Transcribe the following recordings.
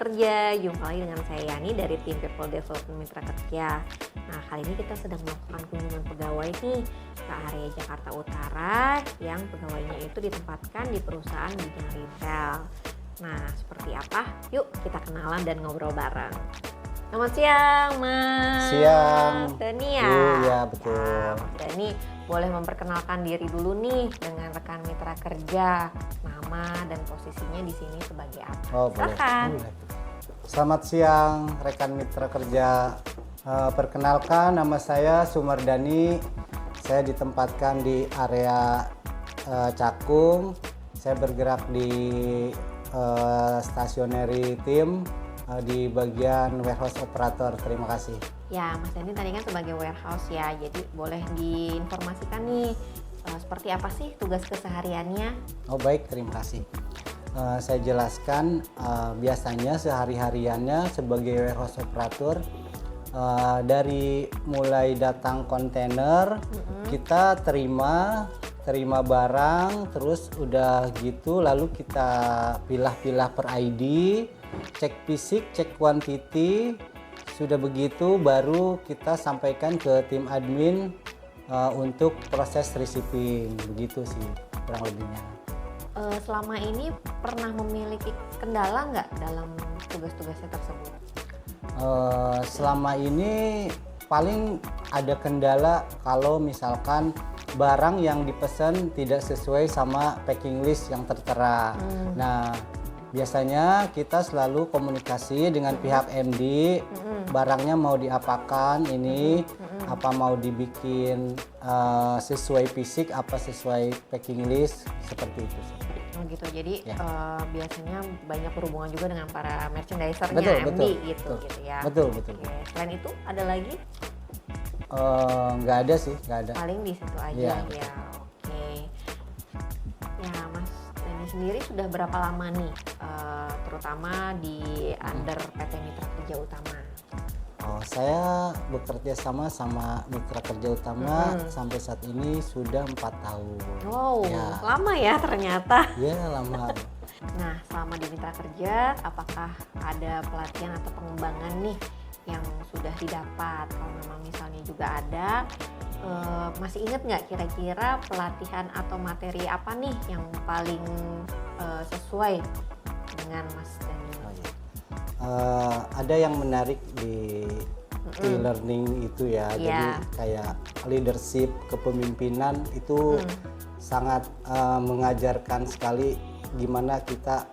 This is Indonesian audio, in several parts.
Kerja. Jumpa lagi dengan saya Yani dari tim People Development Mitra Kerja. Nah, kali ini kita sedang melakukan kunjungan pegawai nih ke area Jakarta Utara yang pegawainya itu ditempatkan di perusahaan bidang retail. Nah, seperti apa? Yuk kita kenalan dan ngobrol bareng. Selamat siang, Mas. Siang. Dani ya? Iya, betul. Ya, Mas Dani boleh memperkenalkan diri dulu nih dengan rekan mitra kerja, nama dan posisinya di sini sebagai apa? Oh, Silakan. boleh. Selamat siang rekan mitra kerja. Perkenalkan, nama saya Sumardani. Saya ditempatkan di area Cakung. Saya bergerak di stationery team di bagian warehouse operator. Terima kasih. Ya, Mas Dani tadi kan sebagai warehouse ya, jadi boleh diinformasikan nih seperti apa sih tugas kesehariannya? Oh baik, terima kasih. Saya jelaskan biasanya sehari-hariannya sebagai warehouse operator dari mulai datang kontainer, kita terima barang, terus udah gitu lalu kita pilah-pilah per ID, cek fisik, cek kuantiti. Sudah begitu baru kita sampaikan ke tim admin untuk proses receiving. Begitu sih kurang lebihnya. Selama ini pernah memiliki kendala nggak dalam tugas-tugasnya tersebut? Selama ini paling ada kendala kalau misalkan barang yang dipesan tidak sesuai sama packing list yang tertera. Nah, biasanya kita selalu komunikasi dengan pihak MD, barangnya mau diapakan ini, apa mau dibikin sesuai fisik, apa sesuai packing list, seperti itu. Oh gitu, jadi Ya. Biasanya banyak berhubungan juga dengan para merchandisernya, Betul, MD betul, gitu ya. Betul. Oke. Selain itu ada lagi? Nggak ada sih, nggak ada. Paling di situ aja Iya, ya. Oke. Ya, Mas Dani sendiri sudah berapa lama nih, terutama di under PT Mitra Kerja Utama? Saya bekerja sama Mitra Kerja Utama sampai saat ini sudah 4 tahun. Wow, Ya. lama ya ternyata. Ya, lama. Nah, selama di Mitra Kerja, apakah ada pelatihan atau pengembangan nih yang sudah didapat? Kalau memang misalnya juga ada, masih ingat nggak kira-kira pelatihan atau materi apa nih yang paling sesuai dengan Mas Dani? Ada yang menarik di e-learning itu ya. Iya. Jadi kayak leadership, kepemimpinan itu sangat mengajarkan sekali gimana kita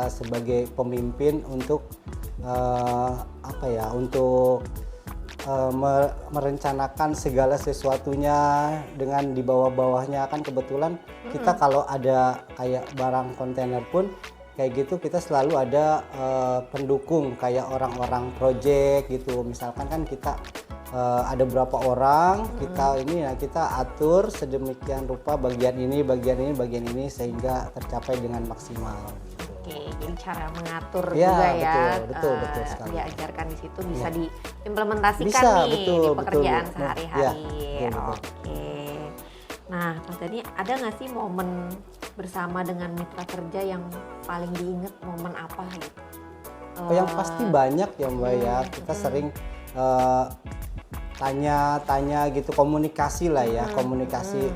sebagai pemimpin untuk untuk merencanakan segala sesuatunya dengan di bawah-bawahnya. Kan kebetulan kita kalau ada kayak barang kontainer pun kayak gitu kita selalu ada pendukung kayak orang-orang project gitu. Misalkan kan kita ada berapa orang, kita atur sedemikian rupa bagian ini sehingga tercapai dengan maksimal. Oke, jadi cara mengatur Ya, juga ya, betul sekali. diajarkan di situ bisa diimplementasikan Bisa, nih betul, di pekerjaan betul. sehari-hari. Ya, betul. Oke. Nah, Mas Dani ada nggak sih momen bersama dengan mitra kerja yang paling diingat, momen apa gitu? Yang pasti banyak ya Mbak ya, kita sering tanya-tanya gitu, komunikasi lah ya, komunikasi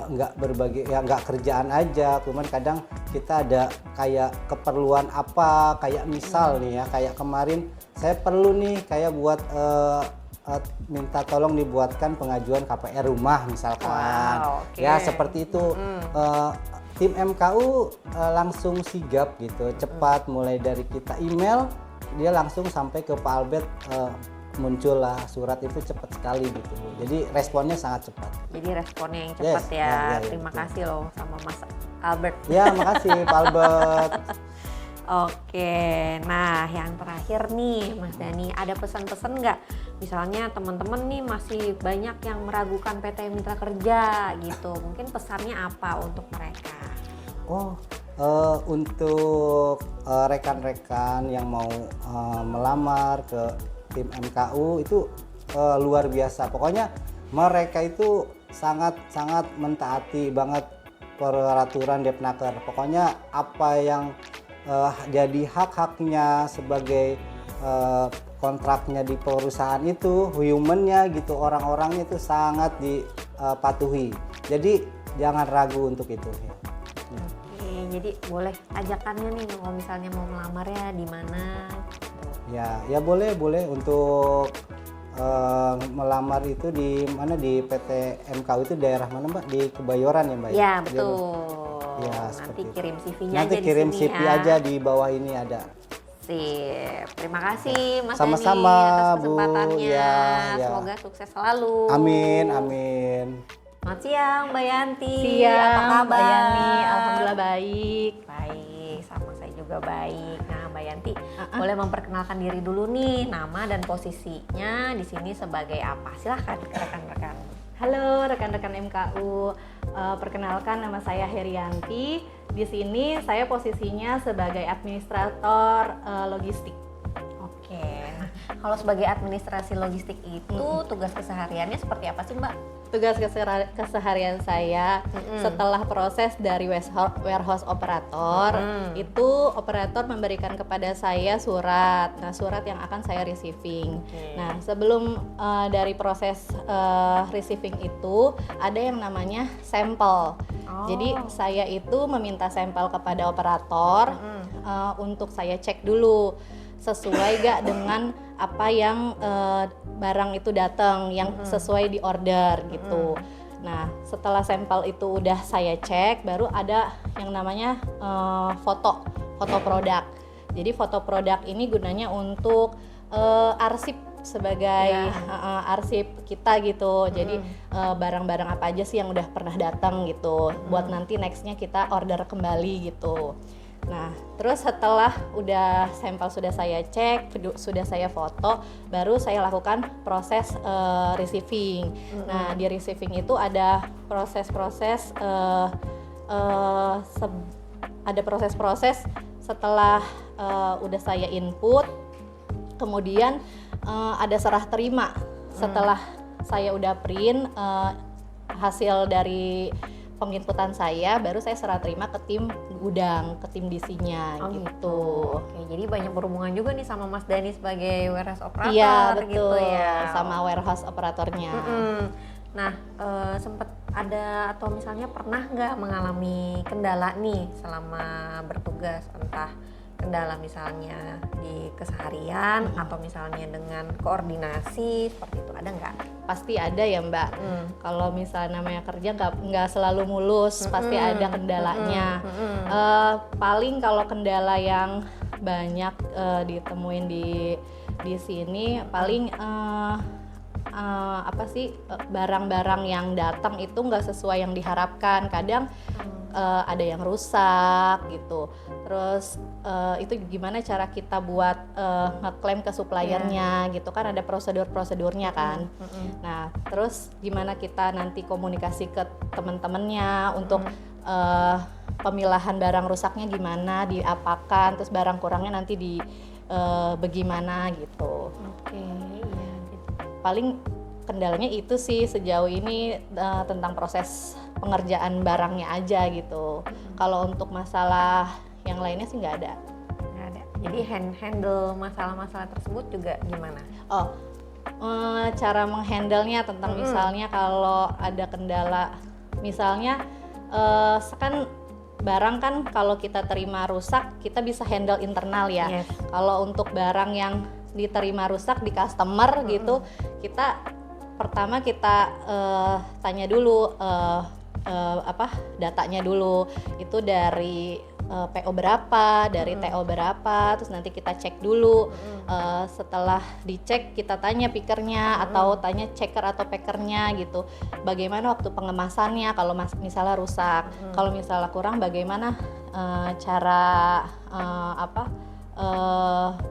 nggak berbagi ya, nggak kerjaan aja, cuman kadang kita ada kayak keperluan apa, kayak misal nih ya, kayak kemarin saya perlu nih kayak buat minta tolong dibuatkan pengajuan KPR rumah misalkan. Wow, oke. Ya seperti itu. Tim MKU langsung sigap gitu, cepat, mulai dari kita email dia langsung sampai ke Pak Albert, muncul lah surat itu cepat sekali gitu. Jadi responnya sangat cepat. Jadi responnya yang cepat Yes, ya. ya, Terima betul. kasih loh sama Mas Albert. Ya makasih Pak Albert. Oke, nah yang terakhir nih Mas Dani, ada pesan-pesan nggak? Misalnya teman-teman nih masih banyak yang meragukan PT Mitra Kerja gitu, mungkin pesannya apa untuk mereka? Untuk rekan-rekan yang mau melamar ke tim MKU itu luar biasa. Pokoknya mereka itu sangat mentaati banget peraturan Depnaker. Pokoknya apa yang jadi hak-haknya sebagai kontraknya di perusahaan itu, humannya gitu, orang-orangnya itu sangat dipatuhi. Jadi jangan ragu untuk itu. Ya. Oke, jadi boleh ajakannya nih kalau misalnya mau melamar ya di mana? Ya boleh untuk melamar itu di mana, di PT MKU itu daerah mana Mbak? Di Kebayoran ya Mbak? Ya betul. Ya, nanti itu. kirim CV-nya Nanti aja kirim di sini CV ya. aja di bawah ini ada. Sip. Terima kasih Mas Sama-sama, Dani atas Bu. kesempatannya. Ya. Semoga sukses selalu. Amin. Selamat siang Mbak Yanti. Siang, Apa kabar? Mbak Yani. Alhamdulillah baik. Baik, sama saya juga baik. Nah, Mbak Yanti, boleh memperkenalkan diri dulu nih, nama dan posisinya di sini sebagai apa? Silahkan ke rekan-rekan. Halo rekan-rekan MKU. Perkenalkan, nama saya Herianti. Di sini saya posisinya sebagai administrator logistik. Oke, nah kalau sebagai administrasi logistik itu tugas kesehariannya seperti apa sih Mbak? Tugas keseharian saya setelah proses dari warehouse operator, itu operator memberikan kepada saya surat. Nah, surat yang akan saya receiving. Nah, sebelum dari proses receiving itu ada yang namanya sampel. Jadi saya itu meminta sampel kepada operator untuk saya cek dulu sesuai gak dengan apa yang barang itu datang, yang sesuai di order gitu. Nah, setelah sampel itu udah saya cek, baru ada yang namanya foto produk. Jadi foto produk ini gunanya untuk arsip sebagai arsip kita gitu. Jadi barang-barang apa aja sih yang udah pernah datang gitu, buat nanti nextnya kita order kembali gitu. Nah, terus setelah udah sampel sudah saya cek, sudah saya foto, baru saya lakukan proses receiving. Nah, di receiving itu ada proses-proses setelah udah saya input, kemudian ada serah terima. Setelah saya udah print hasil dari penginputan saya, baru saya serah terima ke tim gudang, ke tim DC-nya gitu. Oke, jadi banyak berhubungan juga nih sama Mas Dani sebagai warehouse operator. Iya, betul. Gitu ya. Sama warehouse operatornya. Nah, sempat ada atau misalnya pernah nggak mengalami kendala nih selama bertugas, entah kendala misalnya di keseharian atau misalnya dengan koordinasi seperti itu, ada nggak? Pasti ada ya Mbak. Kalau misalnya namanya kerja nggak selalu mulus, pasti ada kendalanya. Paling kalau kendala yang banyak ditemuin di sini paling barang-barang yang datang itu nggak sesuai yang diharapkan. Kadang ada yang rusak gitu. Terus itu gimana cara kita buat ngeklaim ke suppliernya gitu kan, ada prosedurnya kan. Nah, terus gimana kita nanti komunikasi ke teman-temannya untuk pemilahan barang rusaknya gimana, diapakan, terus barang kurangnya nanti bagaimana gitu. Oke, iya. Paling kendalanya itu sih sejauh ini tentang proses pengerjaan barangnya aja gitu. Kalau untuk masalah yang lainnya sih nggak ada. Nggak ada. Jadi handle masalah-masalah tersebut juga gimana? Cara menghandle-nya tentang misalnya kalau ada kendala, misalnya kan barang kan kalau kita terima rusak kita bisa handle internal ya. Yes. Kalau untuk barang yang diterima rusak di customer gitu, kita pertama kita tanya dulu datanya dulu, itu dari PO berapa, dari TO berapa, terus nanti kita cek dulu. Setelah dicek kita tanya pickernya atau tanya checker atau packernya gitu, bagaimana waktu pengemasannya kalau misalnya rusak, kalau misalnya kurang bagaimana cara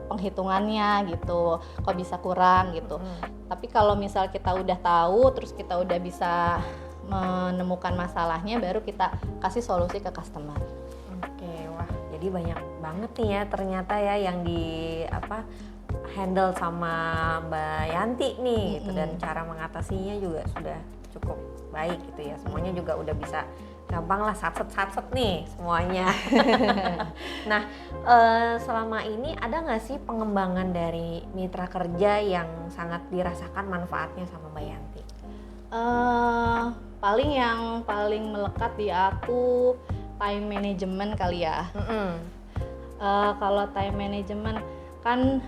penghitungannya gitu, kok bisa kurang gitu. Tapi kalau misal kita udah tahu, terus kita udah bisa menemukan masalahnya, baru kita kasih solusi ke customer. Oke, wah, jadi banyak banget nih ya ternyata ya yang handle sama Mbak Yanti nih gitu, dan cara mengatasinya juga sudah cukup baik gitu ya. Semuanya juga udah bisa gampang lah, satset nih semuanya. Nah, selama ini ada nggak sih pengembangan dari mitra kerja yang sangat dirasakan manfaatnya sama Mbak Yanti? Yang paling melekat di aku time management kali ya. Kalau time management kan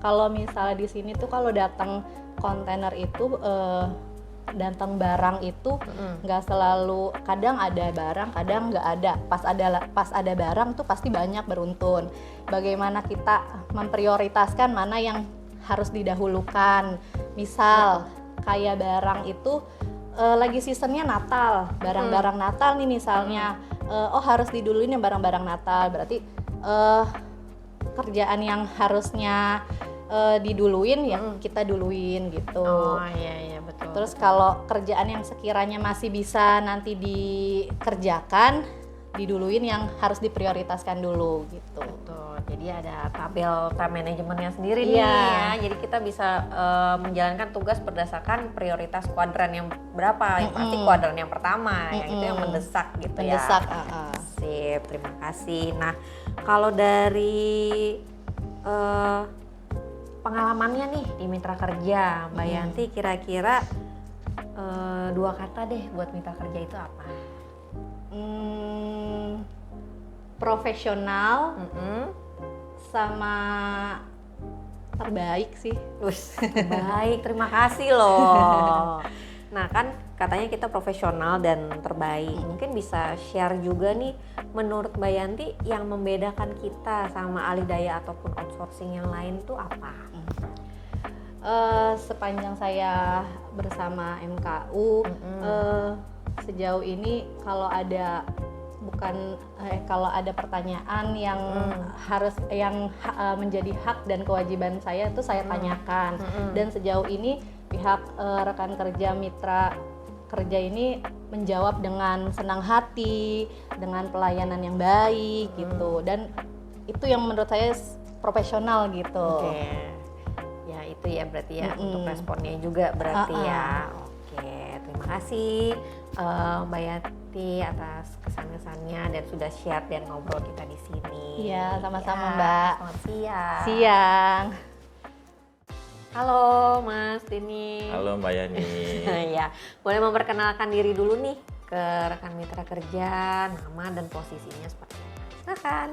kalau misalnya di sini tuh kalau datang kontainer itu datang barang itu nggak selalu, kadang ada barang, kadang nggak ada. Pas ada barang tuh pasti banyak beruntun. Bagaimana kita memprioritaskan mana yang harus didahulukan? Misal kayak barang itu lagi seasonnya Natal, barang-barang Natal nih misalnya, harus diduluin yang barang-barang Natal. Berarti kerjaan yang harusnya diduluin ya kita duluin gitu. Oh iya betul. Terus kalau kerjaan yang sekiranya masih bisa nanti dikerjakan, diduluin yang harus diprioritaskan dulu gitu. Betul. Jadi ada tabel time manajemennya sendiri nih ya. Jadi kita bisa menjalankan tugas berdasarkan prioritas kuadran yang berapa. Yang pasti kuadran yang pertama, yang itu yang mendesak gitu mendesak, ya. Sip, terima kasih. Nah, kalau dari pengalamannya nih di mitra kerja Mbak Yanti, kira-kira 2 kata deh buat mitra kerja itu apa? Profesional sama terbaik sih. Baik, terima kasih loh. Nah kan katanya kita profesional dan terbaik. Mungkin bisa share juga nih menurut Mbak Yanti yang membedakan kita sama alih daya ataupun outsourcing yang lain itu apa? Sepanjang saya bersama MKU, sejauh ini kalau ada pertanyaan yang menjadi hak dan kewajiban saya itu saya tanyakan. Dan sejauh ini pihak rekan kerja mitra kerja ini menjawab dengan senang hati, dengan pelayanan yang baik gitu. Dan itu yang menurut saya profesional gitu. Oke. Ya itu ya berarti ya untuk responnya juga berarti ya. Oke, terima kasih Mbak Yanti atas kesan-kesannya dan sudah share dan ngobrol kita di sini. Iya, sama-sama Mbak. Selamat siang. Siang. Halo Mas Dini. Halo Mbak Yani. Ya, boleh memperkenalkan diri dulu nih ke rekan mitra kerja, nama dan posisinya seperti apa? Silakan.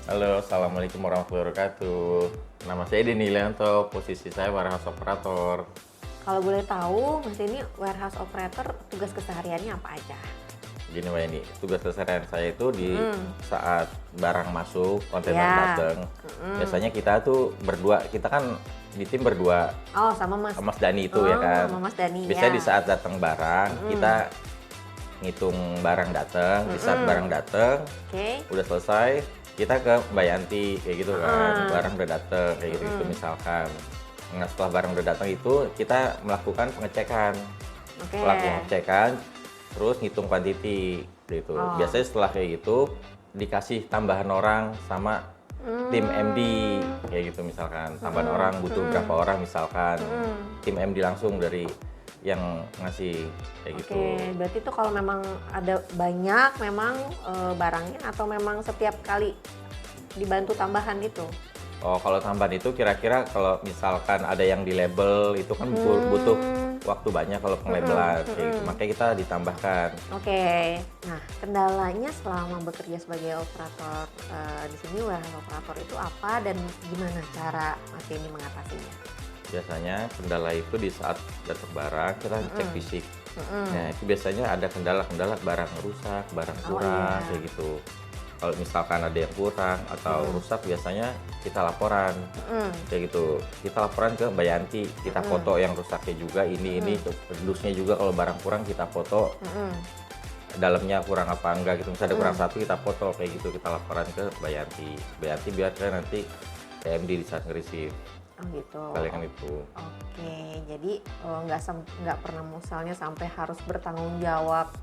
Halo, assalamualaikum warahmatullahi wabarakatuh. Nama saya Denny Lianto, posisi saya warehouse operator. Kalau boleh tahu, Mas ini warehouse operator, tugas kesehariannya apa aja? Gini Mbak Yani, tugas keseharian saya itu di saat barang masuk, kontainer datang. Biasanya kita tuh berdua, kita kan di tim berdua. Oh, sama Mas. Mas Dani itu ya kan. Sama Mas Dani. Biasanya ya. di saat datang barang, kita ngitung barang datang. Di saat barang datang, udah selesai, kita ke Mbak Yanti kayak gitu kan. Barang udah datang kayak gitu, misalkan. Nah, setelah barang udah datang itu kita melakukan pengecekan. Melakukan pengecekan, terus ngitung quantity gitu. Biasanya setelah kayak gitu dikasih tambahan orang sama tim MD kayak gitu misalkan. Tambahan orang butuh berapa orang misalkan. Tim MD langsung dari yang ngasih kayak gitu. Oke, berarti itu kalau memang ada banyak memang barangnya atau memang setiap kali dibantu tambahan itu? Oh, kalau tambahan itu kira-kira kalau misalkan ada yang di label itu kan butuh waktu banyak kalau penglabelan kayak gitu. Makanya kita ditambahkan. Oke. Nah, kendalanya selama bekerja sebagai operator di sini warehouse operator itu apa dan gimana cara Mas ini mengatasinya? Biasanya kendala itu di saat datang barang kita cek fisik. Nah, itu biasanya ada kendala-kendala barang rusak, barang kurang kayak gitu. Kalau misalkan ada yang kurang atau rusak biasanya kita laporan kayak gitu. Kita laporan ke Mbak Yanti, kita foto yang rusaknya juga ini dusnya juga kalau barang kurang kita foto. Dalamnya kurang apa enggak gitu. Misalnya ada kurang satu kita foto kayak gitu, kita laporan ke Mbak Yanti. Mbak Yanti biar nanti TMD di saat nge-receive. Oh gitu. Kalian itu. Oke, jadi nggak pernah misalnya sampai harus bertanggung jawab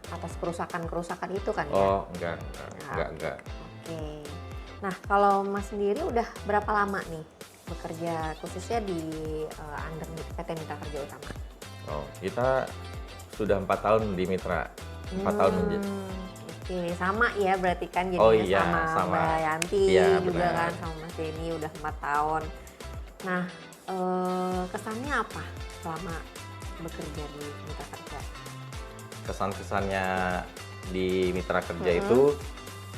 atas kerusakan itu kan ya? Oh, enggak. Oke. Nah, kalau Mas sendiri udah berapa lama nih bekerja khususnya di under PT Mitra Kerja Utama? Oh, kita sudah 4 tahun di Mitra. 4 tahun Oke, sama ya berarti kan jadinya Oh iya, sama sama. Mbak Yanti Iya, juga benar. kan sama Mas Denny udah 4 tahun. Nah, kesannya apa selama bekerja di Mitra Kerja? Kesan-kesannya di Mitra Kerja itu,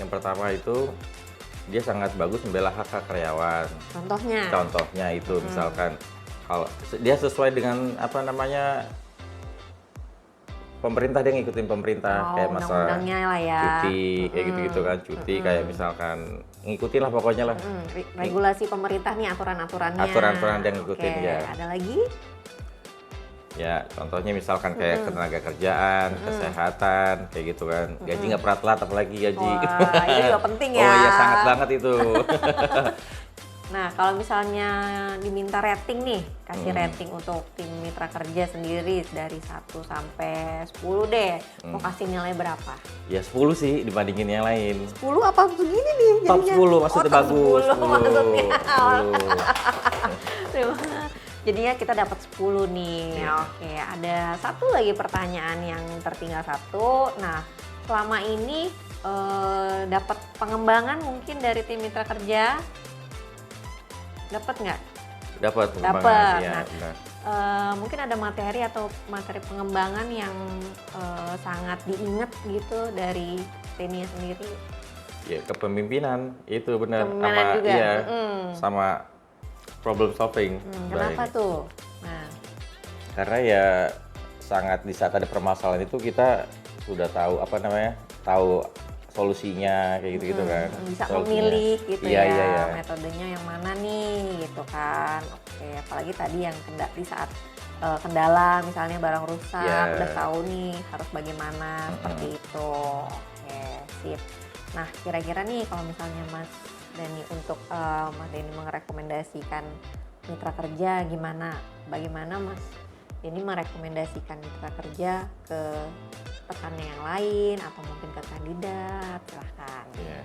yang pertama itu dia sangat bagus membela hak-hak karyawan. Contohnya? Contohnya itu misalkan kalau dia sesuai dengan apa namanya pemerintah, dia ngikutin pemerintah kayak masa undang-undangnya lah ya. cuti kayak gitu-gitu kan, cuti kayak misalkan ngikutin lah pokoknya lah. Regulasi pemerintah nih aturan-aturannya. Aturan-aturan yang ngikutin, Oke, ya. Ada lagi? Ya contohnya misalkan kayak ketenaga kerjaan, kesehatan kayak gitu kan, gaji nggak pernah telat apalagi gaji. Wah, itu juga penting ya. Oh iya sangat banget itu. Nah, kalau misalnya diminta rating nih, kasih rating untuk tim Mitra Kerja sendiri dari 1 sampai 10 deh. Mau kasih nilai berapa? Ya 10 sih dibandingin yang lain. 10 apa segini nih Top jadinya? 10 maksudnya top bagus. 10 maksudnya. 10. Jadinya kita dapat 10 nih. Iya. Oke, ada satu lagi pertanyaan yang tertinggal satu. Nah, selama ini dapat pengembangan mungkin dari tim Mitra Kerja? Dapat nggak? Dapat Dapat. pengembangan. Iya, Nah, benar. mungkin ada materi atau materi pengembangan yang sangat diingat gitu dari Tenia sendiri. Ya kepemimpinan itu benar. Kepemimpinan Sama juga. iya. Sama problem solving. Kenapa Baik. tuh? Nah, Karena ya sangat di saat ada permasalahan itu kita sudah tahu apa namanya, tahu solusinya kayak gitu-gitu kan. bisa Solusinya. memilih gitu Iya, ya, iya, iya. metodenya yang mana nih gitu kan. Oke, apalagi tadi yang di saat kendala misalnya barang rusak, Iya. udah tahu nih harus bagaimana seperti itu. Oke, sip. Nah, kira-kira nih kalau misalnya Mas Denny untuk Mas Denny merekomendasikan Mitra Kerja gimana? Bagaimana Mas Denny merekomendasikan Mitra Kerja ke rekannya yang lain atau mungkin ke kandidat? Silahkan. Iya.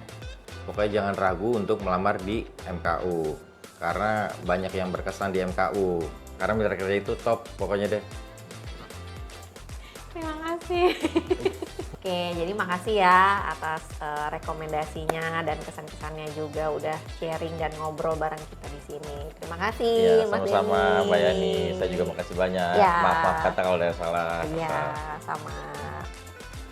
Pokoknya jangan ragu untuk melamar di MKU karena banyak yang berkesan di MKU. Karena Mitra Kerja itu top pokoknya deh. Terima kasih. Oke, jadi makasih ya atas rekomendasinya dan kesan-kesannya juga udah sharing dan ngobrol bareng kita di sini. Terima kasih, Iya, Mas sama-sama Denny. Mbak Yani. Saya juga makasih banyak. Ya. Maaf kata kalau ada yang salah. Iya, sama.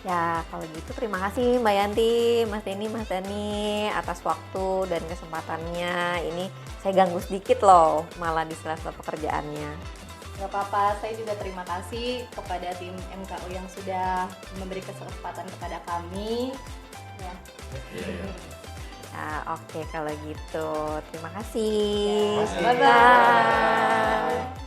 Ya, kalau gitu terima kasih Mbak Yanti, Mas Denny, Mas Dani atas waktu dan kesempatannya. Ini saya ganggu sedikit loh, malah di sela-sela pekerjaannya. Gak apa-apa, saya juga terima kasih kepada tim MKU yang sudah memberi kesempatan kepada kami. Ya. Iya. Nah, oke kalau gitu. Terima kasih. Ya, bye-bye. Bye.